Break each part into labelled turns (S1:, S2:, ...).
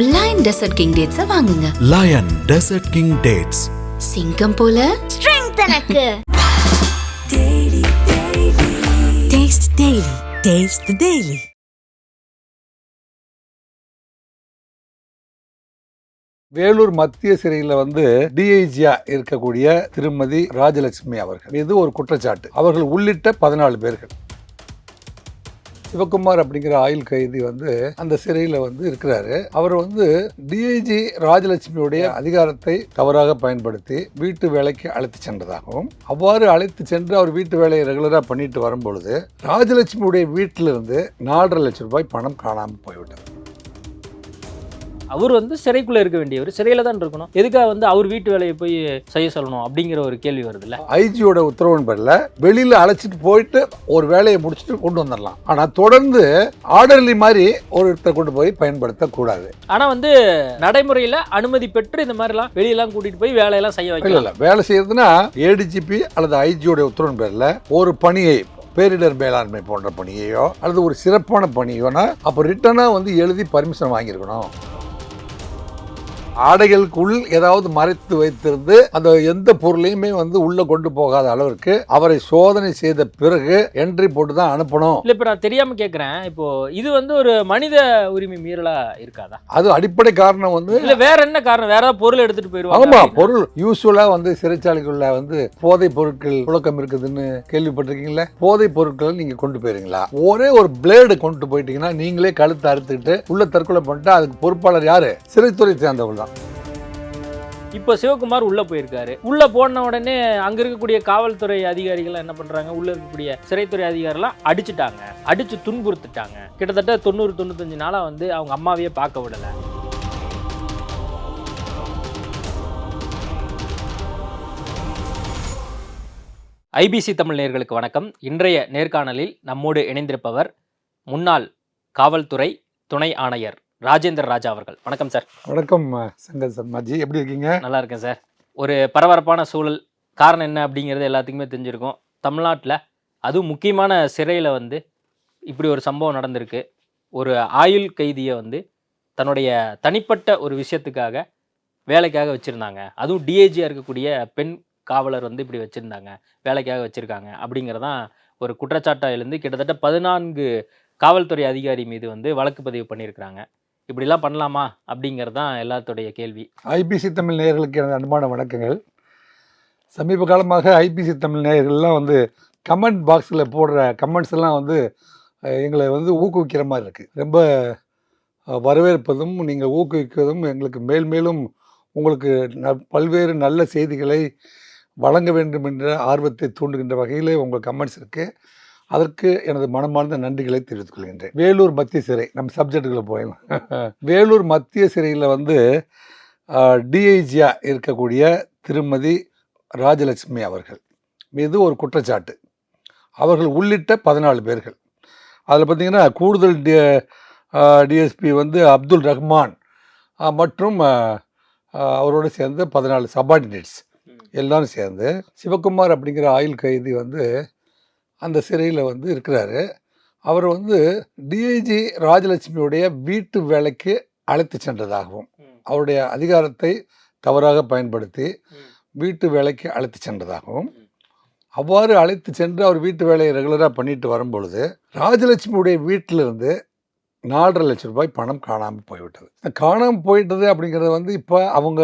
S1: Lion Desert King dates வாங்குங்க.
S2: Lion Desert King dates.
S1: சிங்கம் போல
S3: strength எனக்கு.
S4: Taste Daily. Taste the Daily.
S5: Vellore மத்திய சிறையில் டிஐஜியா இருக்கக்கூடிய திருமதி ராஜலட்சுமி அவர்கள் மீது ஒரு குற்றச்சாட்டு. அவர்கள் உள்ளிட்ட 14 பேர்கள். சிவகுமார் அப்படிங்கிற ஆயுள் கைதி அந்த சிறையில் இருக்கிறாரு. அவர் டிஐஜி ராஜலட்சுமியுடைய அதிகாரத்தை தவறாக பயன்படுத்தி வீட்டு வேலைக்கு அழைத்து சென்றதாகவும், அவ்வாறு அழைத்து சென்று அவர் வீட்டு வேலையை ரெகுலராக பண்ணிட்டு வரும்பொழுது ராஜலட்சுமியுடைய வீட்டிலிருந்து 4.5 லட்சம் ரூபாய் பணம் காணாமல் போய்விட்டது.
S6: அவர் சிறைக்குள்ள இருக்க வேண்டியவர் சிறையில தான் இருக்கணும். எதுக்காக அவர் வீட்டு வேலையை போய் செய்ய சொல்லணும் அப்படிங்கிற ஒரு கேள்வி வருது இல்ல.
S5: ஐஜியோட உத்தரவின் பேர்ல வெளியில அழைச்சிட்டு போயிட்டு ஒரு வேலையை முடிச்சுட்டு கொண்டு வந்துடலாம். ஆனா தொடர்ந்து ஆர்டர்லி மாதிரி ஒருத்தர் கொண்டு போய் பயன்படுத்த கூடாது.
S6: ஆனா நடைமுறையில அனுமதி பெற்று இந்த மாதிரி எல்லாம் வெளியெல்லாம் கூட்டிட்டு போய் வேலையெல்லாம் செய்ய வைக்கல.
S5: இல்ல வேலை செய்யறதுன்னா ஏடிஜிபி அல்லது ஐஜியோட உத்தரவின் பேர்ல ஒரு பணியை, பேரிடர் மேலாண்மை போன்ற பணியையோ அல்லது ஒரு சிறப்பான பணியோனா அப்ப ரிட்டனா எழுதி பர்மிஷன் வாங்கியிருக்கணும். ஆடைகளுக்குள் ஏதாவது மறைத்து வைத்திருந்து அந்த எந்த பொருளையுமே உள்ள கொண்டு போகாத அளவிற்கு அவரை சோதனை செய்த பிறகு என்ட்ரி போட்டு தான் அனுப்பணும்.
S6: இல்ல இப்ப நான் தெரியாம கேக்குறேன், இப்போ இது ஒரு மனித உரிமை மீறலா இருக்காதா?
S5: அது அடிப்படை காரணம்
S6: இல்ல வேற என்ன காரணம்? வேற ஏதாவது பொருள் எடுத்துட்டு போயிருவாங்க.
S5: ஆமா, பொருள் யூஸ்வலா சிறைச்சாலைக்குள்ள போதை பொருட்கள் புழக்கம் இருக்குதுன்னு கேள்விப்பட்டிருக்கீங்களா? போதை பொருட்கள் நீங்க கொண்டு போயிருங்களா? ஒரே ஒரு பிளேடு கொண்டு போயிட்டீங்கன்னா நீங்களே கழுத்தை அறுத்துக்கிட்டு உள்ள தற்கொலை பண்ணிட்டு அதுக்கு பொறுப்பாளர் யாரு? சிறைத்துறை சேர்ந்தவர்கள்.
S6: இப்ப சிவகுமார் உள்ள போயிருக்காரு. உள்ள போன உடனே அங்க இருக்கக்கூடிய காவல்துறை அதிகாரிகள் என்ன பண்றாங்க? உள்ள இருக்கக்கூடிய சிறைத்துறை அதிகாரிலாம் அடிச்சுட்டாங்க, அடிச்சு துன்புறுத்துட்டாங்க. கிட்டத்தட்ட 90-95 நாளா அவங்க அம்மாவையே பார்க்க விடல. ஐபிசி தமிழ் நேயர்களுக்கு வணக்கம். இன்றைய நேர்காணலில் நம்மோடு இணைந்திருப்பவர் முன்னாள் காவல்துறை துணை ஆணையர் ராஜேந்திர ராஜா அவர்கள். வணக்கம் சார்.
S5: வணக்கம் சங்கர் சர்மாஜி, எப்படி இருக்கீங்க?
S6: நல்லா இருக்கேன் சார். ஒரு பரபரப்பான சூழல். காரணம் என்ன அப்படிங்கிறது எல்லாத்துக்குமே தெரிஞ்சிருக்கும். தமிழ்நாட்டில் அதுவும் முக்கியமான சிறையில் இப்படி ஒரு சம்பவம் நடந்திருக்கு. ஒரு ஆயுள் கைதியை தன்னுடைய தனிப்பட்ட ஒரு விஷயத்துக்காக வேலைக்காக வச்சுருந்தாங்க. அதுவும் டிஐஜியாக இருக்கக்கூடிய பெண் காவலர் இப்படி வச்சுருந்தாங்க, வேலைக்காக வச்சுருக்காங்க அப்படிங்கிறதான் ஒரு குற்றச்சாட்டாக எழுந்து கிட்டத்தட்ட 14 காவல்துறை அதிகாரி மீது வழக்கு பதிவு பண்ணியிருக்கிறாங்க. இப்படிலாம் பண்ணலாமா அப்படிங்கிறது தான் எல்லாத்துடைய கேள்வி.
S5: ஐபிசி தமிழ் நேயர்களுக்கு எனது அன்பான வணக்கங்கள். சமீப காலமாக ஐபிசி தமிழ் நேயர்கள்லாம் கமெண்ட் பாக்ஸில் போடுற கமெண்ட்ஸ் எல்லாம் எங்களை ஊக்குவிக்கிற மாதிரி இருக்குது. ரொம்ப வரவேற்பதும் நீங்கள் ஊக்குவிக்கிறதும் எங்களுக்கு மேலும் உங்களுக்கு பல்வேறு நல்ல செய்திகளை வழங்க வேண்டும் என்ற ஆர்வத்தை தூண்டுகின்ற வகையில் உங்கள் கமெண்ட்ஸ் இருக்குது. அதற்கு எனது மனமார்ந்த நன்றிகளை தெரிவித்துக் கொள்கின்றேன். வேலூர் மத்திய சிறை, நம்ம சப்ஜெக்டுகளை போயிடலாம். வேலூர் மத்திய சிறையில் டிஐஜியா இருக்கக்கூடிய திருமதி ராஜலட்சுமி அவர்கள் மீது ஒரு குற்றச்சாட்டு. அவர்கள் உள்ளிட்ட 14 பேர்கள். அதில் பார்த்திங்கன்னா கூடுதல் டிஎஸ்பி அப்துல் ரஹ்மான் மற்றும் அவரோடு சேர்ந்து 14 சபார்டினேட்ஸ் எல்லாரும் சேர்ந்து சிவகுமார் அப்படிங்கிற ஆயுள் கைதி அந்த சிறையில் இருக்கிறாரு. அவர் டிஐஜி ராஜலட்சுமியுடைய வீட்டு வேலைக்கு அழைத்து சென்றதாகவும், அவருடைய அதிகாரத்தை தவறாக பயன்படுத்தி வீட்டு வேலைக்கு அழைத்து சென்றதாகவும், அவ்வாறு அழைத்து சென்று அவர் வீட்டு வேலையை ரெகுலராக பண்ணிட்டு வரும்பொழுது ராஜலட்சுமியுடைய வீட்டிலிருந்து 4.5 லட்சம் ரூபாய் பணம் காணாமல் போய்விட்டது. காணாமல் போயிட்டது அப்படிங்கிறது இப்போ அவங்க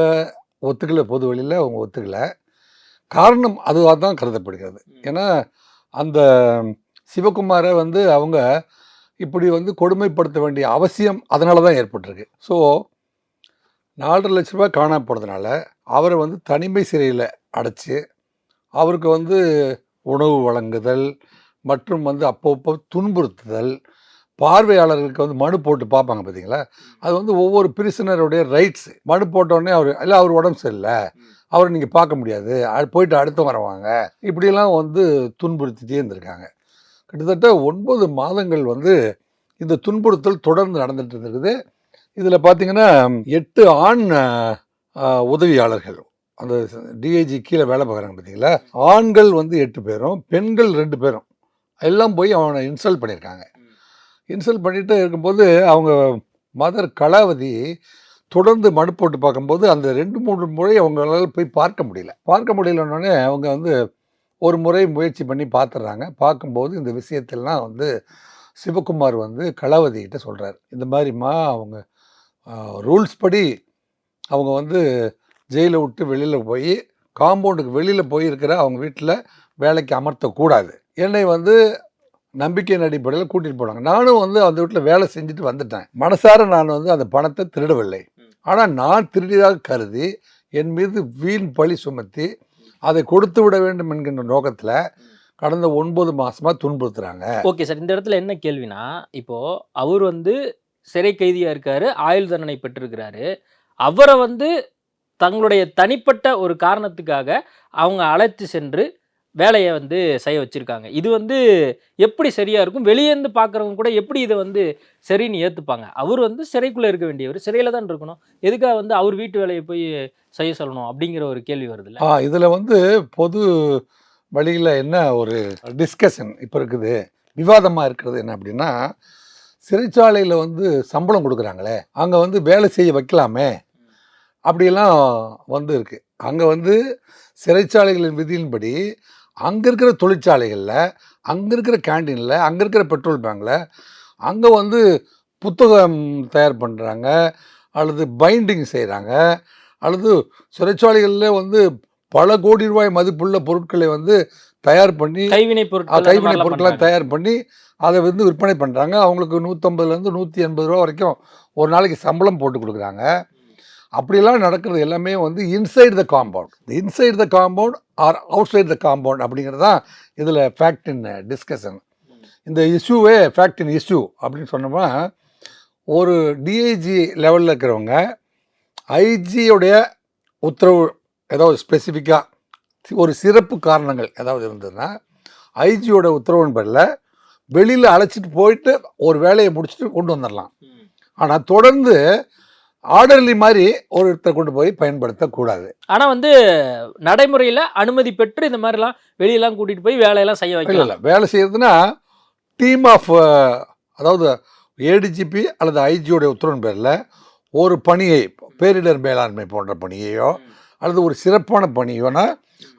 S5: ஒத்துக்கலை, பொது வழியில் அவங்க ஒத்துக்கலை. காரணம் அதுவாக தான் கருதப்படுகிறது. ஏன்னா அந்த சிவகுமாரை அவங்க இப்படி கொடுமைப்படுத்த வேண்டிய அவசியம் அதனால தான் ஏற்பட்டிருக்கு. ஸோ 4.5 லட்ச ரூபாய் காணாமல் போனதுனால அவரை தனிமை சிறையில் அடைச்சி அவருக்கு உணவு வழங்குதல் மற்றும் அப்பப்போ துன்புறுத்துதல், பார்வையாளர்களுக்கு மனு போட்டு பார்ப்பாங்க பார்த்தீங்களா, அது ஒவ்வொரு பிரிசனருடைய ரைட்ஸ். மனு போட்டோடனே அவர் உடம்பு சரியில்லை, அவரை நீங்கள் பார்க்க முடியாது, போயிட்டு அடுத்து வரவாங்க, இப்படியெல்லாம் துன்புறுத்திட்டே இருந்திருக்காங்க. கிட்டத்தட்ட 9 மாதங்கள் இந்த துன்புறுத்தல் தொடர்ந்து நடந்துட்டு இருந்திருக்குது. இதில் பார்த்தீங்கன்னா 8 ஆண் உதவியாளர்கள் அந்த டிஐஜி கீழே வேலை பார்க்குறாங்க பார்த்தீங்களா, ஆண்கள் 8 பேரும் பெண்கள் 2 பேரும் எல்லாம் போய் அவனை இன்சல்ட் பண்ணியிருக்காங்க. இன்சல்ட் பண்ணிட்டு இருக்கும்போது அவங்க மதர் கலாவதி தொடர்ந்து மனு போட்டு பார்க்கும்போது அந்த 2-3 முறை அவங்களால போய் பார்க்க முடியலன்னொடனே அவங்க வந்து ஒரு முறை முயற்சி பண்ணி பார்த்துடுறாங்க. பார்க்கும்போது இந்த விஷயத்தெல்லாம் வந்து சிவகுமார் வந்து கலாவதி கிட்ட சொல்கிறார். இந்த மாதிரிம்மா அவங்க ரூல்ஸ் படி அவங்க வந்து ஜெயிலை விட்டு வெளியில் போய் காம்பவுண்டுக்கு வெளியில் போய் இருக்கிற அவங்க வீட்டில் வேலைக்கு அமர்த்தக்கூடாது. என்னை வந்து நம்பிக்கையின் அடிப்படையில் கூட்டிகிட்டு போனாங்க. நானும் வந்து அந்த வீட்டில் வேலை செஞ்சுட்டு வந்துட்டேன். மனசார நான் வந்து அந்த பணத்தை திருடவில்லை. ஆனால் நான் திருடியதாக கருதி என் மீது வீண் பழி சுமத்தி அதை கொடுத்து விட வேண்டும் என்கின்ற நோக்கத்தில் கடந்த 9 மாசமா துன்புறுத்துறாங்க.
S6: ஓகே சார், இந்த இடத்துல என்ன கேள்வினா, இப்போ அவர் வந்து சிறை கைதியா இருக்காரு, ஆயுள் தண்டனை பெற்றிருக்கிறாரு. அவரை வந்து தங்களுடைய தனிப்பட்ட ஒரு காரணத்துக்காக அவங்க அழைத்து சென்று வேலையை வந்து செய்ய வச்சிருக்காங்க. இது வந்து எப்படி சரியா இருக்கும்? வெளியேந்து பார்க்குறவங்க கூட எப்படி இதை வந்து சரின்னு ஏற்றுப்பாங்க? அவர் வந்து சிறைக்குள்ளே இருக்க வேண்டியவர், சிறையில் தான் இருக்கணும். எதுக்காக வந்து அவர் வீட்டு வேலையை போய் செய்ய சொல்லணும் அப்படிங்கிற ஒரு கேள்வி வருதுல்ல.
S5: இதில் வந்து பொது வழியில் என்ன ஒரு டிஸ்கஷன் இப்போ இருக்குது, விவாதமாக இருக்கிறது என்ன அப்படின்னா, சிறைச்சாலையில் வந்து சம்பளம் கொடுக்குறாங்களே, அங்கே வந்து வேலை செய்ய வைக்கலாமே அப்படியெல்லாம் வந்து இருக்குது. அங்கே வந்து சிறைச்சாலைகளின் விதியின்படி அங்கே இருக்கிற தொழிற்சாலைகளில், அங்கே இருக்கிற கேண்டீனில், அங்கே இருக்கிற பெட்ரோல் பேங்கில் அங்கே வந்து புத்தகம் தயார் பண்ணுறாங்க, அல்லது பைண்டிங் செய்கிறாங்க, அல்லது சிறைச்சாலைகளில் வந்து பல கோடி ரூபாய் மதிப்புள்ள பொருட்களை வந்து தயார் பண்ணி கைவினைப் பொருட்களாக தயார் பண்ணி அதை வந்து விற்பனை பண்ணுறாங்க. அவங்களுக்கு 150லேருந்து 180 ரூபா வரைக்கும் ஒரு நாளைக்கு சம்பளம் போட்டு கொடுக்குறாங்க. அப்படிலாம் நடக்கிறது எல்லாமே வந்து inside the compound or outside the compound அப்படிங்கிறது தான் இதில் ஃபேக்ட் இன் டிஸ்கஷன். இந்த இஷ்யூவே ஃபேக்ட் இன் இஷ்யூ அப்படின்னு சொன்னோம்னா, ஒரு டிஐஜி லெவலில் இருக்கிறவங்க ஐஜியோடைய உத்தரவு ஏதாவது ஸ்பெசிஃபிக்காக ஒரு சிறப்பு காரணங்கள் ஏதாவது இருந்ததுன்னா ஐஜியோட உத்தரவின் பேரில் வெளியில் அழைச்சிட்டு போயிட்டு ஒரு வேலையை முடிச்சுட்டு கொண்டு வந்துடலாம். ஆனால் தொடர்ந்து ஆர்டர்லி மாதிரி ஒருத்தர் கொண்டு போய் பயன்படுத்தக்கூடாது.
S6: ஆனால் வந்து நடைமுறையில் அனுமதி பெற்று இந்த மாதிரிலாம் வெளியெல்லாம் கூட்டிகிட்டு போய் வேலையெல்லாம் செய்ய வைக்கல.
S5: இல்லை, வேலை செய்யறதுன்னா டீம் ஆஃப், அதாவது ஏடிஜிபி அல்லது ஐஜியோடைய உத்தரவின் பேரில் ஒரு பணியை, பேரிடர் மேலாண்மை போன்ற பணியையோ அல்லது ஒரு சிறப்பான பணியோனா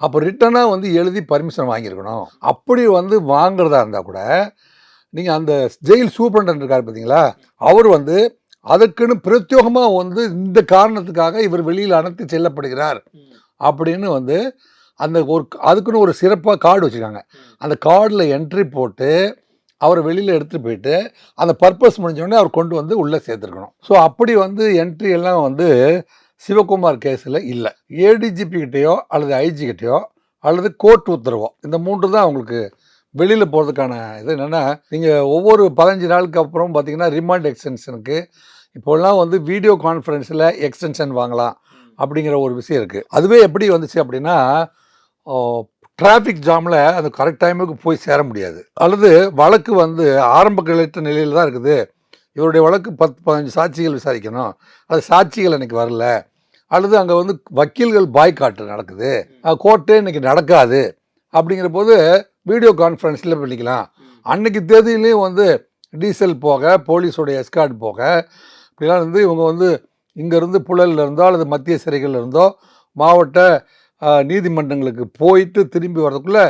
S5: அப்போ ரிட்டனாக வந்து எழுதி பர்மிஷன் வாங்கியிருக்கணும். அப்படி வந்து வாங்குறதா இருந்தால் கூட நீங்கள் அந்த ஜெயில் சூப்பரண்டன்ட் இருக்கார் பார்த்தீங்களா, அவர் வந்து அதற்குன்னு பிரத்யோகமாக வந்து இந்த காரணத்துக்காக இவர் வெளியில் அனுப்பி செல்லப்படுகிறார் அப்படின்னு வந்து அந்த ஒரு அதுக்குன்னு ஒரு சிறப்பாக கார்டு வச்சுருக்காங்க. அந்த கார்டில் என்ட்ரி போட்டு அவரை வெளியில் எடுத்துகிட்டு போயிட்டு அந்த பர்பஸ் முடிஞ்சோடனே அவர் கொண்டு வந்து உள்ளே சேர்த்துருக்கணும். ஸோ அப்படி வந்து என்ட்ரி எல்லாம் வந்து சிவகுமார் கேஸில் இல்லை. ஏடிஜிபி கிட்டேயோ அல்லது ஐஜி கிட்டேயோ அல்லது கோர்ட் உத்தரவோ, இந்த 3 தான் அவங்களுக்கு வெளியில் போகிறதுக்கான இது. என்னென்னா, நீங்கள் ஒவ்வொரு 15 நாளுக்கு அப்புறம் பார்த்தீங்கன்னா ரிமாண்ட் எக்ஸ்டென்ஷனுக்கு இப்போல்லாம் வந்து வீடியோ கான்ஃபரன்ஸில் எக்ஸ்டென்ஷன் வாங்கலாம் அப்படிங்கிற ஒரு விஷயம் இருக்குது. அதுவே எப்படி வந்துச்சு அப்படின்னா, டிராஃபிக் ஜாமில் அது கரெக்ட் டைமுக்கு போய் சேர முடியாது, அல்லது வழக்கு வந்து ஆரம்ப கட்ட நிலையில் தான் இருக்குது, இவருடைய வழக்கு 10-15 சாட்சிகள் விசாரிக்கணும், அது சாட்சிகள் அன்றைக்கி வரல, அல்லது அங்கே வந்து வக்கீல்கள் பாய்காட்டு நடக்குது, கோர்ட்டே இன்றைக்கி நடக்காது அப்படிங்கிற போது வீடியோ கான்ஃபரன்ஸில் பண்ணிக்கலாம். அன்றைக்கி தேதியிலையும் வந்து டீசல் போக, போலீஸோடைய எஸ்கார்ட் போக, இப்படிலாம் வந்து இவங்க வந்து இங்கேருந்து புழலில் இருந்தோ அல்லது மத்திய சிறைகளில் இருந்தோ மாவட்ட நீதிமன்றங்களுக்கு போயிட்டு திரும்பி வர்றதுக்குள்ளே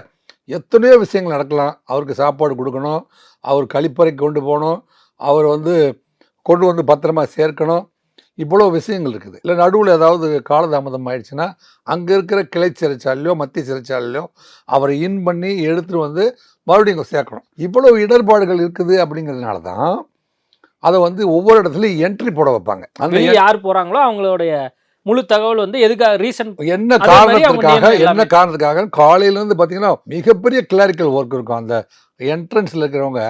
S5: எத்தனையோ விஷயங்கள் நடக்கலாம். அவருக்கு சாப்பாடு கொடுக்கணும், அவர் கழிப்பறைக்கு கொண்டு போகணும், அவர் வந்து கொண்டு வந்து பத்திரமா சேர்க்கணும், இவ்வளோ விஷயங்கள் இருக்குது. இல்லை நடுவில் ஏதாவது காலதாமதம் ஆயிடுச்சுன்னா அங்கே இருக்கிற கிளை சிறைச்சாலையோ மத்திய சிறைச்சாலையோ அவரை இன் பண்ணி எடுத்துகிட்டு வந்து மறுபடியும் இங்கே சேர்க்கணும். இவ்வளோ இடர்பாடுகள் இருக்குது. அப்படிங்கிறதுனால தான் அதை வந்து ஒவ்வொரு இடத்துலையும் என்ட்ரி போட வைப்பாங்க.
S6: அங்கே யார் போகிறாங்களோ அவங்களுடைய முழு தகவல் வந்து எதுக்காக, ரீசன்
S5: என்ன காரணத்துக்காக காலையிலேருந்து பார்த்தீங்கன்னா மிகப்பெரிய கிளாரிக்கல் ஒர்க் இருக்கும். அந்த என்ட்ரன்ஸில் இருக்கிறவங்க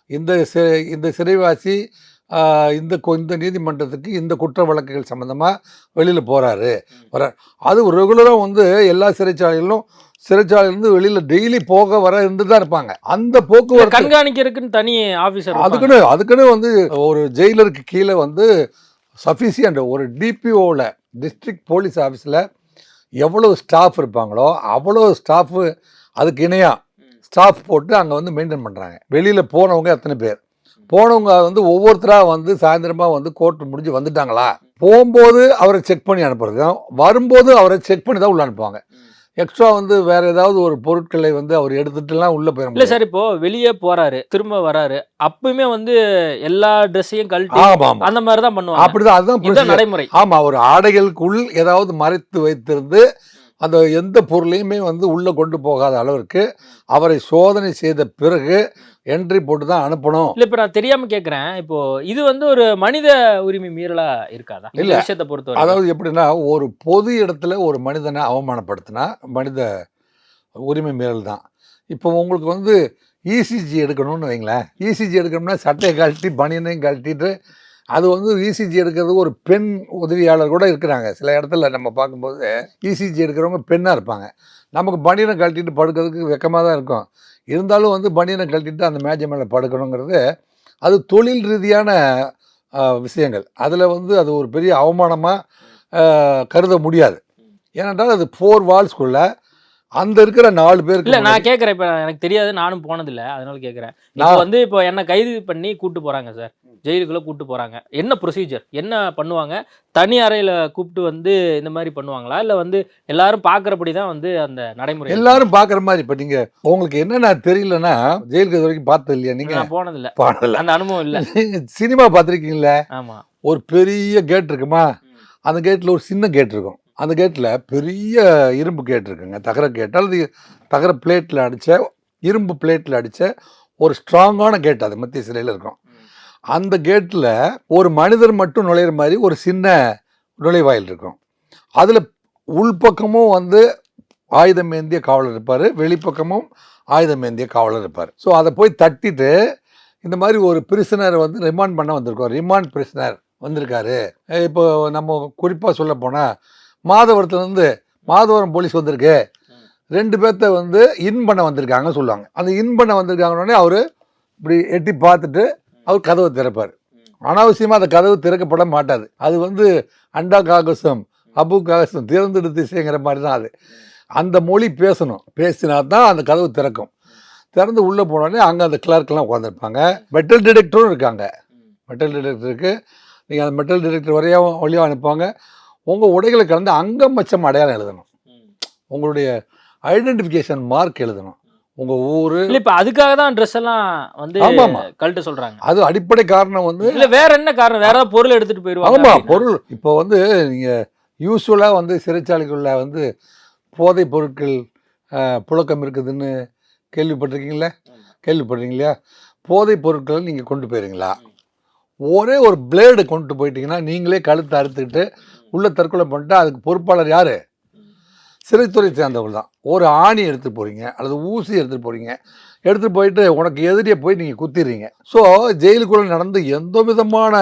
S5: இந்த சிறைவாசி இந்த நீதிமன்றத்துக்கு இந்த குற்ற வழக்குகள் சம்மந்தமாக வெளியில் போகிறாரு அது ரெகுலராக வந்து எல்லா சிறைச்சாலையிலேருந்து வெளியில் டெய்லி போக வர இருந்து தான் இருப்பாங்க. அந்த போக்குவரத்து
S6: கண்காணிக்கிறதுக்குன்னு தனி ஆஃபீஸர்,
S5: அதுக்குன்னு வந்து ஒரு ஜெயிலருக்கு கீழே வந்து சஃபிஷியன்ட் ஒரு டிபிஓவில், டிஸ்ட்ரிக்ட் போலீஸ் ஆஃபீஸில் எவ்வளோ ஸ்டாஃப் இருப்பாங்களோ அவ்வளோ ஸ்டாஃபு அதுக்கு இணையாக ஸ்டாஃப் போட்டு அங்கே வந்து மெயின்டைன் பண்ணுறாங்க. வெளியில் போனவங்க எத்தனை பேர், போனவங்க வந்து ஒவ்வொருத்தராக வந்து சாயந்தரமாக வந்து கோர்ட் முடிஞ்சு வந்துட்டாங்களா, போகும்போது அவரை செக் பண்ணி அனுப்புறது தான், வரும்போது அவரை செக் பண்ணி தான் உள்ள அனுப்புவாங்க. எக்ஸ்ட்ரா வந்து வேற ஏதாவது ஒரு பொருட்களை வந்து அவர் எடுத்துட்டுலாம் உள்ள போயிட
S6: இல்ல
S5: முடியாது.
S6: சார், இப்போ வெளியே போறாரு, திரும்ப வராரு, அப்பயுமே வந்து எல்லா ட்ரெஸ்ஸையும் கழட்டி
S5: ஆமா ஆமா
S6: அந்த மாதிரி தான் பண்ணுவாங்க.
S5: அப்படிதான், அதுதான்
S6: இதுதான்
S5: procedure.
S6: நடைமுறை.
S5: ஆமா, ஒரு ஆடைகளுக்குள் ஏதாவது மறைத்து வைத்திருந்து அந்த எந்த பொருளையுமே வந்து உள்ள கொண்டு போகாத அளவிற்கு அவரை சோதனை செய்த பிறகு என்ட்ரி போட்டு தான் அனுப்பணும்.
S6: இல்ல இப்ப நான் தெரியாம கேக்குறேன். இப்போ இது வந்து ஒரு மனித உரிமை மீறலா இருக்காதா? இந்த
S5: இல்ல.
S6: விஷயத்தை பொறுத்தவரை.
S5: அதாவது எப்படின்னா, ஒரு பொது இடத்துல ஒரு மனிதனை அவமானப்படுத்தினா மனித உரிமை மீறல் தான். இப்போ உங்களுக்கு வந்து இசிஜி எடுக்கணும்னு வைங்களேன், இசிஜி எடுக்கணும்னா சட்டையை கழட்டி பனியனையும் கழட்டிட்டு, அது வந்து இசிஜி எடுக்கிறது ஒரு பெண் உதவியாளர் கூட இருக்கிறாங்க. சில இடத்துல நம்ம பார்க்கும்போது இசிஜி எடுக்கிறவங்க பெண்ணாக இருப்பாங்க. நமக்கு பனியனை கழட்டிட்டு படுக்கிறதுக்கு வெக்கமாக தான் இருக்கும். இருந்தாலும் வந்து பனியனை கழட்டிட்டு அந்த மேஜை மேலே படுக்கணுங்கிறது அது தொழில் ரீதியான விஷயங்கள். அதில் வந்து அது ஒரு பெரிய அவமானமாக கருத முடியாது. ஏனென்றால் அது 4 வால்ஸ்குள்ள அந்த இருக்கிற 4 பேருக்கு
S6: இல்ல நான்
S5: முன்னாடி-
S6: கேக்குறேன். இப்ப எனக்கு தெரியாது, நானும் போனதில்ல, அதனால கேக்குறேன். இப்போ
S5: நான்
S6: வந்து இப்போ என்ன கைது பண்ணி கூட்டு போறாங்க சார், ஜெயிலுக்குள்ள கூட்டு போறாங்க. என்ன ப்ரொசீஜர், என்ன பண்ணுவாங்க? தனி அறையில கூப்பிட்டு வந்து இந்த மாதிரி பண்ணுவாங்களா, இல்ல வந்து எல்லாரும் பாக்குறபடி தான் வந்து அந்த நடைமுறை?
S5: எல்லாரும் பார்க்குற மாதிரி. இப்போ நீங்கள் உங்களுக்கு என்னென்ன தெரியலன்னா, ஜெயிலுக்கு இது வரைக்கும் பார்த்தது இல்லையா நீங்கள்?
S6: நான் போனதில்ல,
S5: பாடல
S6: அந்த அனுபவம் இல்ல.
S5: சினிமா பார்த்துருக்கீங்களா?
S6: ஆமா.
S5: ஒரு பெரிய கேட் இருக்குமா, அந்த கேட்டில் ஒரு சின்ன கேட் இருக்கும். அந்த கேட்டில் பெரிய இரும்பு கேட் இருக்குங்க, தகர கேட் அல்லது தகர பிளேட்டில் அடித்த இரும்பு பிளேட்டில் அடித்த ஒரு ஸ்ட்ராங்கான கேட் அது மத்திய சிறையில் இருக்கும். அந்த கேட்டில் ஒரு மனிதர் மட்டும் நுழையிற மாதிரி ஒரு சின்ன நுழைவாயில் இருக்கும். அதில் உள்பக்கமும் வந்து ஆயுதம் ஏந்திய காவலர் இருப்பார், வெளிப்பக்கமும் ஆயுதம் ஏந்திய காவலர் இருப்பார். ஸோ அதை போய் தட்டிட்டு இந்த மாதிரி ஒரு பிரிசனர் வந்து ரிமாண்ட் பண்ண வந்திருக்கோம், ரிமாண்ட் பிரிசனர் வந்திருக்காரு. இப்போ நம்ம குறிப்பாக சொல்ல போனால் மாதவரத்துலேருந்து மாதவரம் போலீஸ் வந்திருக்கு, 2 பேர்த்த வந்து இன் பண்ண வந்திருக்காங்க சொல்லுவாங்க. அந்த இன் பண்ண வந்திருக்காங்கன்னே அவர் இப்படி எட்டி பார்த்துட்டு அவர் கதவை திறப்பார். அனாவசியமாக அந்த கதவு திறக்கப்பட மாட்டாது. அது வந்து அண்டா காகசம் அபு காகசம் திறந்துடு திசைங்கிற மாதிரி தான் அது. அந்த மொழி பேசணும், பேசினா தான் அந்த கதவு திறக்கும். திறந்து உள்ளே போனோடனே அங்கே அந்த கிளர்க்கெலாம் உட்காந்துருப்பாங்க. மெட்டல் டிடெக்டரும் இருக்காங்க. மெட்டல் டிடெக்டருக்கு நீங்கள் அந்த மெட்டல் டிடெக்டர் வழியாக அனுப்புவாங்க. உங்கள் உடைகளை கலந்து அங்கம் மச்சம் அடையாளம் எழுதணும், உங்களுடைய ஐடென்டிஃபிகேஷன் மார்க் எழுதணும், உங்கள் ஊர்.
S6: இல்ல இப்ப அதுக்காக தான் ட்ரெஸ் எல்லாம் வந்து
S5: ஆமாம்,
S6: கழட்ட சொல்றாங்க.
S5: அது அடிப்படை காரணம் வந்து
S6: இல்ல வேற என்ன காரணம், வேற ஏதாவது பொருள் எடுத்துட்டு போயிருவாங்க
S5: ஆமாம்
S6: அப்படின்னா?
S5: பொருள். இப்போ வந்து நீங்கள் யூஸ்வலாக வந்து சிறைச்சாலைக்குள்ள வந்து போதைப் பொருட்கள் புழக்கம் இருக்குதுன்னு கேள்விப்பட்டிருக்கீங்களா? கேள்விப்படுறீங்க இல்லையா? போதைப் பொருட்களை நீங்கள் கொண்டு போயிருங்களா? ஒரே ஒரு பிளேடு கொண்டு போயிட்டீங்கன்னா நீங்களே கழுத்தை அறுத்துக்கிட்டு உள்ள தற்கொலை பண்ணிட்டு அதுக்கு பொறுப்பாளர் யார்? சிறைத்துறை சேர்ந்தவர்கள் தான். ஒரு ஆணி எடுத்துகிட்டு போகிறீங்க அல்லது ஊசி எடுத்துகிட்டு போகிறீங்க, எடுத்துகிட்டு போயிட்டு உனக்கு எதிரியை போய் நீங்கள் குத்திடுறீங்க. ஸோ ஜெயிலுக்குள்ளே நடந்து எந்த விதமான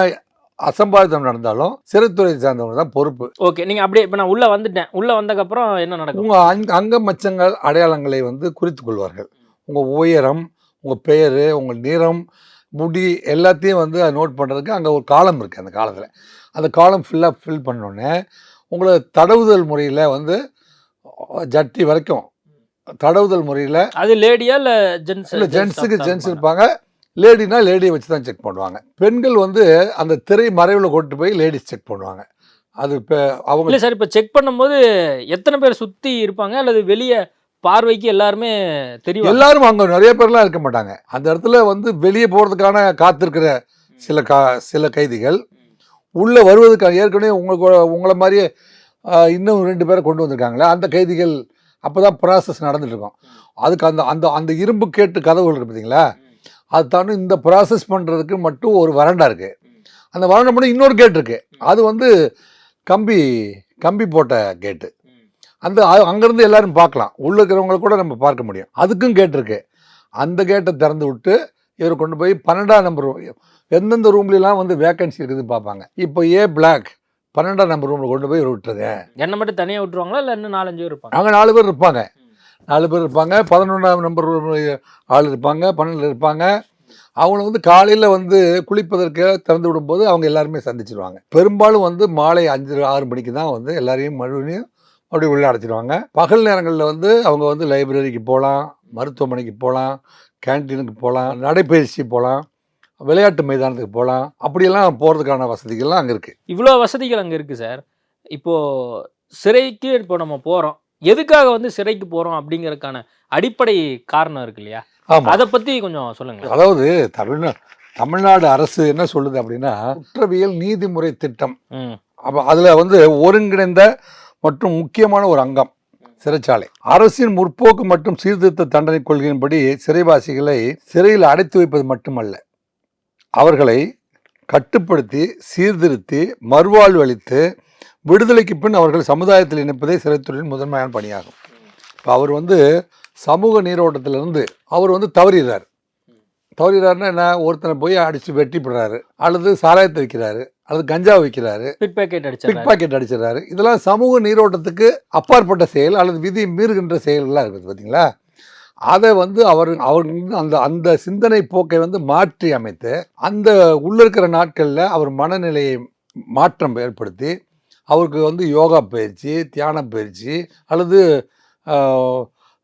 S5: அசம்பாவிதம் நடந்தாலும் சிறைத்துறை சேர்ந்தவங்க தான் பொறுப்பு.
S6: ஓகே, நீங்க அப்படியே இப்போ நான் உள்ள வந்துட்டேன், உள்ள வந்ததுக்கப்புறம் என்ன நடக்கும்?
S5: உங்கள் அங்க மச்சங்கள் அடையாளங்களை வந்து குறித்து கொள்வார்கள். உங்கள் உயரம், உங்கள் பெயர், உங்கள் நிறம், முடி எல்லாத்தையும் வந்து அதை நோட் பண்ணுறதுக்கு அங்கே ஒரு காலம் இருக்குது. அந்த காலத்தில் அந்த காலம் ஃபில் பண்ணோடனே உங்களை தடவுதல் முறையில் வந்து ஜட்டி வரைக்கும் தடவுதல் முறையில்,
S6: அது லேடியா இல்ல ஜென்ஸ்?
S5: இல்லை ஜென்ஸுக்கு ஜென்ஸ் இருப்பாங்க, லேடினா லேடியை வச்சு தான் செக் பண்ணுவாங்க. பெண்கள் வந்து அந்த திரை மறைவில் கொண்டு போய் லேடிஸ் செக் பண்ணுவாங்க. அது இப்போ அவங்க
S6: இல்ல சார், இப்போ செக் பண்ணும்போது எத்தனை பேர் சுத்தி இருப்பாங்க, அல்லது வெளியே பார்வைக்கு எல்லாருமே தெரியும்?
S5: எல்லாரும் அங்கே நிறைய பேர்லாம் இருக்க மாட்டாங்க. அந்த இடத்துல வந்து வெளியே போகிறதுக்கான காத்திருக்கிற சில கைதிகள், உள்ளே வருவதுக்கான ஏற்கனவே உங்களை மாதிரியே இன்னும் 2 பேரை கொண்டு வந்திருக்காங்களே அந்த கைதிகள். அப்போ தான் ப்ராசஸ் நடந்துட்டுருக்கோம். அதுக்கு அந்த அந்த அந்த இரும்பு கேட்டு கதவுகள் இருக்குது பார்த்தீங்களா, அது தாண்டி இந்த ப்ராசஸ் பண்ணுறதுக்கு மட்டும் ஒரு வறண்டா இருக்குது. அந்த வறண்டா மட்டும் இன்னொரு கேட் இருக்குது, அது வந்து கம்பி போட்ட கேட்டு. அந்த அங்கேருந்து எல்லாரும் பார்க்கலாம், உள்ளே இருக்கிறவங்கள கூட நம்ம பார்க்க முடியும். அதுக்கும் கேட் இருக்குது. அந்த கேட்டை திறந்து விட்டு இவர் கொண்டு போய் 12ஆம் நம்பர் எந்தெந்த ரூம்லாம் வந்து வேக்கன்சி இருக்குதுன்னு பார்ப்பாங்க. இப்போ ஏ பிளாக் 12ஆம் நம்பர் ரூமில் கொண்டு போய் விட்டுருங்க.
S6: என்ன மட்டும் தனியாக விட்டுருவாங்களா, இல்லை இன்னும் 4-5 பேர் இருப்பாங்க?
S5: அங்கே 4 பேர் இருப்பாங்க. 4 பேர் இருப்பாங்க. 11ஆம் நம்பர் ஆள் இருப்பாங்க, 12 இருப்பாங்க. அவங்கள வந்து காலையில் வந்து குளிப்பதற்கு திறந்து விடும்போது அவங்க எல்லாருமே சந்திச்சிருவாங்க. பெரும்பாலும் வந்து மாலை 5-6 மணிக்கு தான் வந்து எல்லாரையும் மறுபடியும் அப்படி உள்ளே அடைச்சிடுவாங்க. பகல் நேரங்களில் வந்து அவங்க வந்து லைப்ரரிக்கு போகலாம், மருத்துவமனைக்கு போகலாம், கேன்டீனுக்கு போகலாம், நடைப்பயிற்சி போகலாம், விளையாட்டு மைதானத்துக்கு போகலாம், அப்படியெல்லாம் போகிறதுக்கான வசதிகள்லாம் அங்கே இருக்குது.
S6: இவ்வளோ வசதிகள் அங்கே இருக்குது சார். இப்போது சிறைக்கு இப்போ நம்ம போகிறோம், எதுக்காக வந்து சிறைக்கு போகிறோம் அப்படிங்கிறதுக்கான அடிப்படை காரணம் இருக்கு இல்லையா?
S5: ஆமாம்,
S6: அதை பற்றி கொஞ்சம் சொல்லுங்கள்.
S5: அதாவது தமிழ்நாடு அரசு என்ன சொல்லுது அப்படின்னா, குற்றவியல் நீதிமுறை திட்டம். அப்போ அதில் வந்து ஒருங்கிணைந்த மற்றும் முக்கியமான ஒரு அங்கம் சிறைச்சாலை. அரசின் முற்போக்கு மற்றும் சீர்திருத்த தண்டனை கொள்கையின்படி சிறைவாசிகளை சிறையில் அடைத்து வைப்பது மட்டுமல்ல, அவர்களை கட்டுப்படுத்தி சீர்திருத்தி மறுவாழ்வு அளித்து விடுதலைக்கு பின் அவர்கள் சமுதாயத்தில் இணைப்பதே சிறைத்துறையின் முதன்மையான பணியாகும். இப்போ அவர் வந்து சமூக நீரோட்டத்திலிருந்து அவர் வந்து தவறிடுறாருன்னா என்ன, ஒருத்தனை போய் அடித்து வெட்டிப்படுறாரு, அல்லது சாராயத்தை வைக்கிறாரு, அல்லது கஞ்சா வைக்கிறாரு, பிக் பாக்கெட் அடிச்சிடறாரு. இதெல்லாம் சமூக நீரோட்டத்துக்கு அப்பாற்பட்ட செயல் அல்லது விதி மீறுகின்ற செயல்களாக இருக்குது பார்த்தீங்களா. அதை வந்து அவர்கள் அந்த சிந்தனை போக்கை வந்து மாற்றி அமைத்து அந்த உள்ள இருக்கிற நாட்களில் அவர் மனநிலையை மாற்றம் ஏற்படுத்தி அவருக்கு வந்து யோகா பயிற்சி, தியான பயிற்சி அல்லது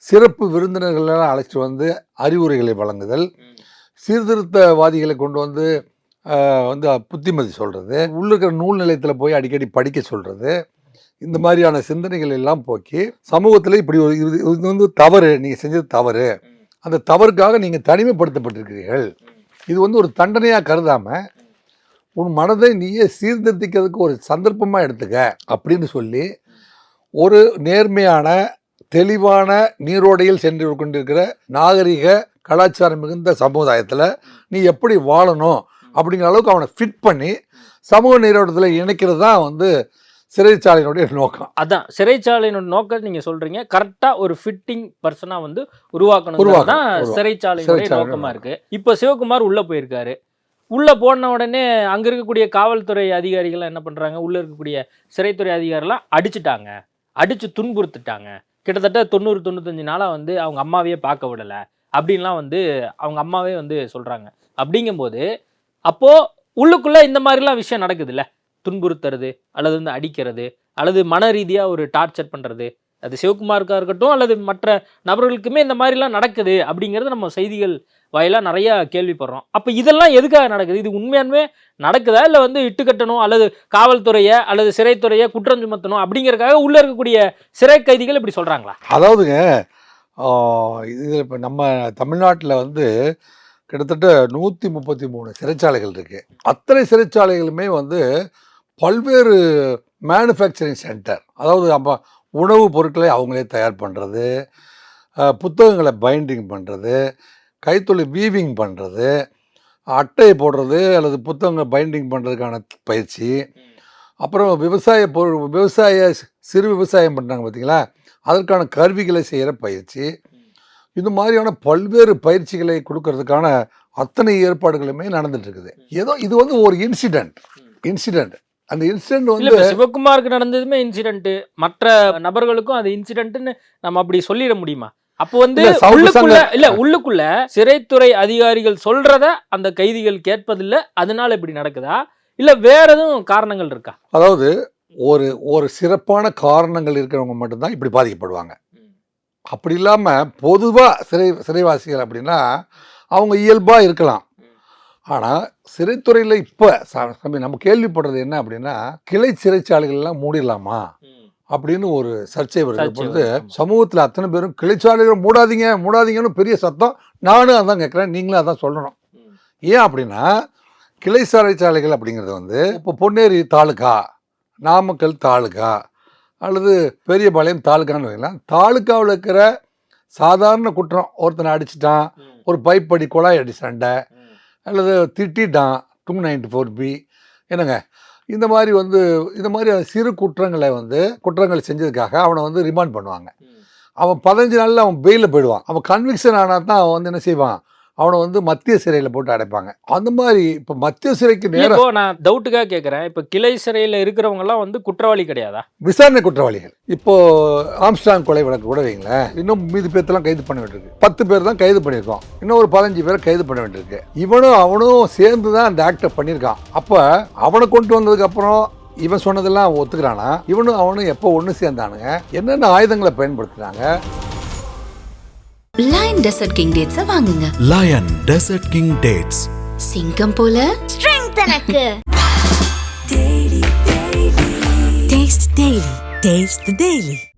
S5: சிறப்பு விருந்தினர்களெல்லாம் அழைச்சிட்டு வந்து அறிவுரைகளை வழங்குதல், சீர்திருத்தவாதிகளை கொண்டு வந்து புத்திமதி சொல்கிறது, உள்ள இருக்கிற நூல் நிலையத்தில் போய் அடிக்கடி படிக்க சொல்கிறது, இந்த மாதிரியான சிந்தனைகள் எல்லாம் போக்கி சமூகத்தில் இப்படி ஒரு இது வந்து தவறு, நீங்கள் செஞ்சது தவறு, அந்த தவறுக்காக நீங்கள் தனிமைப்படுத்தப்பட்டிருக்கிறீர்கள், இது வந்து ஒரு தண்டனையாக கருதாமல் உன் மனதை நீயே சீர்திருத்திக்கிறதுக்கு ஒரு சந்தர்ப்பமாக எடுத்துக்க அப்படின்னு சொல்லி ஒரு நேர்மையான தெளிவான நீரோடையில் சென்று கொண்டிருக்கிற நாகரிக கலாச்சாரம் மிகுந்த சமுதாயத்தில் நீ எப்படி வாழணும் அப்படிங்கிற அளவுக்கு அவனை ஃபிட் பண்ணி சமூக நீரோட்டத்தில் இணைக்கிறது தான் வந்து சிறைச்சாலையினுடைய நோக்கம்.
S6: அதான் சிறைச்சாலையினுடைய நோக்கம் நீங்கள் சொல்கிறீங்க. கரெக்டாக ஒரு ஃபிட்டிங் பர்சனாக வந்து உருவாக்கணும் தான் சிறைச்சாலையினுடைய நோக்கமாக இருக்குது. இப்போ சிவகுமார் உள்ளே போயிருக்காரு. உள்ளே போன உடனே அங்கே இருக்கக்கூடிய காவல்துறை அதிகாரிகள்லாம் என்ன பண்ணுறாங்க, உள்ளே இருக்கக்கூடிய சிறைத்துறை அதிகாரிலாம் அடித்து துன்புறுத்துட்டாங்க. கிட்டத்தட்ட 90-95 நாளாக வந்து அவங்க அம்மாவையே பார்க்க விடலை அப்படின்லாம் வந்து அவங்க அம்மாவே வந்து சொல்கிறாங்க. அப்படிங்கும்போது அப்போது உள்ளுக்குள்ளே இந்த மாதிரிலாம் விஷயம் நடக்குதுல்ல, துன்புறுத்துறது அல்லது வந்து அடிக்கிறது அல்லது மன ரீதியாக ஒரு டார்ச்சர் பண்ணுறது, அது சிவகுமாருக்காக இருக்கட்டும் அல்லது மற்ற நபர்களுக்குமே இந்த மாதிரிலாம் நடக்குது அப்படிங்கிறது நம்ம செய்திகள் வாயிலாக நிறையா கேள்விப்படுறோம். அப்போ இதெல்லாம் எதுக்காக நடக்குது? இது உண்மையானுமே நடக்குதா, இல்லை வந்து இட்டுக்கட்டணும் அல்லது காவல்துறையை அல்லது சிறைத்துறையை குற்றம் சுமத்தணும் அப்படிங்கிறதுக்காக உள்ளே இருக்கக்கூடிய சிறை கைதிகள் இப்படி சொல்கிறாங்களா?
S5: அதாவதுங்க, இது இப்போ நம்ம தமிழ்நாட்டில் வந்து கிட்டத்தட்ட 133 சிறைச்சாலைகள் இருக்குது. அத்தனை சிறைச்சாலைகளுமே வந்து பல்வேறு மேனுஃபேக்சரிங் சென்டர், அதாவது நம்ம உணவுப் பொருட்களை அவங்களே தயார் பண்ணுறது, புத்தகங்களை பைண்டிங் பண்ணுறது, கைத்தொழில் வீவிங் பண்ணுறது, அட்டை போடுறது அல்லது புத்தகங்கள் பைண்டிங் பண்ணுறதுக்கான பயிற்சி, அப்புறம் விவசாய சிறு விவசாயம் பண்ணுறாங்க பார்த்தீங்களா, அதற்கான கருவிகளை செய்கிற பயிற்சி, இந்த மாதிரியான பல்வேறு பயிற்சிகளை கொடுக்கறதுக்கான அத்தனை ஏற்பாடுகளுமே நடந்துட்டு இருக்குது. ஏதோ இது வந்து ஒரு இன்சிடென்ட் அந்த இன்சிடென்ட் வந்து
S6: சிவகுமாருக்கு நடந்ததுமே இன்சிடென்ட், மற்ற நபர்களுக்கும் அது இன்சிடென்ட்னு நம்ம அப்படி சொல்லிட முடியுமா? அப்போ வந்து உள்ளுக்குள்ள சிறைத்துறை அதிகாரிகள் சொல்றத அந்த கைதிகள் கேட்பதில்லை, அதனால இப்படி நடக்குதா, இல்ல வேற எதுவும் காரணங்கள் இருக்கா?
S5: அதாவது ஒரு சிறப்பான காரணங்கள் இருக்கிறவங்க மட்டும்தான் இப்படி பாதிக்கப்படுவாங்க. அப்படி இல்லாமல் பொதுவாக சிறைவாசிகள் அப்படின்னா அவங்க இயல்பாக இருக்கலாம். ஆனால் சிறைத்துறையில் இப்போ நம்ம கேள்விப்படுறது என்ன அப்படின்னா, கிளை சிறைச்சாலைகள்லாம் மூடிடலாமா அப்படின்னு ஒரு சர்ச்சை வருது பொழுது சமூகத்தில் அத்தனை பேரும் கிளைச்சாலைகள் மூடாதீங்கன்னு பெரிய சத்தம். நானும் அதான் கேட்குறேன், நீங்களும் அதான் சொல்லணும். ஏன் அப்படின்னா, கிளை சிறைச்சாலைகள் அப்படிங்கிறது வந்து இப்போ பொன்னேரி தாலுகா, நாமக்கல் தாலுகா அல்லது பெரியபாளையம் தாலுகான்னு வைக்கலாம். தாலுகாவில் இருக்கிற சாதாரண குற்றம், ஒருத்தனை அடிச்சிட்டான், ஒரு பைப் அடி குழாய் அடி சண்டை அல்லது திட்டான் 294B என்னங்க, இந்த மாதிரி சிறு குற்றங்கள் செஞ்சதுக்காக அவனை வந்து ரிமாண்ட் பண்ணுவாங்க. அவன் 15 நாளில் அவன் பெயிலில் போயிடுவான். அவன் கன்விக்ஷன் ஆனால் தான் அவன் வந்து என்ன செய்வான், அவனை வந்து மத்திய சிறையில் போட்டு அடைப்பாங்க. அந்த மாதிரி இப்போ மத்திய சிறைக்கு நேரம்.
S6: நான் டவுட்டுக்காக கேட்குறேன், இப்போ கிளை சிறையில் இருக்கிறவங்கலாம் வந்து குற்றவாளி கிடையாதா?
S5: விசாரணை குற்றவாளிகள். இப்போ ஆம்ஸ்டாங் கொலை வழக்கு கூட வைங்களேன், இன்னும் மீதி பேர்த்தெல்லாம் கைது பண்ண வேண்டியிருக்கு. 10 பேர் தான் கைது பண்ணியிருக்கோம், இன்னும் ஒரு 15 பேரை கைது பண்ண வேண்டியிருக்கு. அவனும் சேர்ந்து தான் அந்த ஆக்டை பண்ணியிருக்கான். அப்போ அவனை கொண்டு வந்ததுக்கப்புறம் இவன் சொன்னதெல்லாம் ஒத்துக்கிறானா? அவனும் எப்போ ஒன்று சேர்ந்தானுங்க, என்னென்ன ஆயுதங்களை பயன்படுத்துறாங்க?
S1: லயன் டெசர்ட் கிங் டேட்ஸை வாங்குங்க.
S2: லயன் டெசர்ட் கிங் டேட்ஸ்
S1: சிங்கம் போல
S3: ஸ்ட்ரெங்த் எனக்கு.
S4: Taste the Daily. Taste the Daily.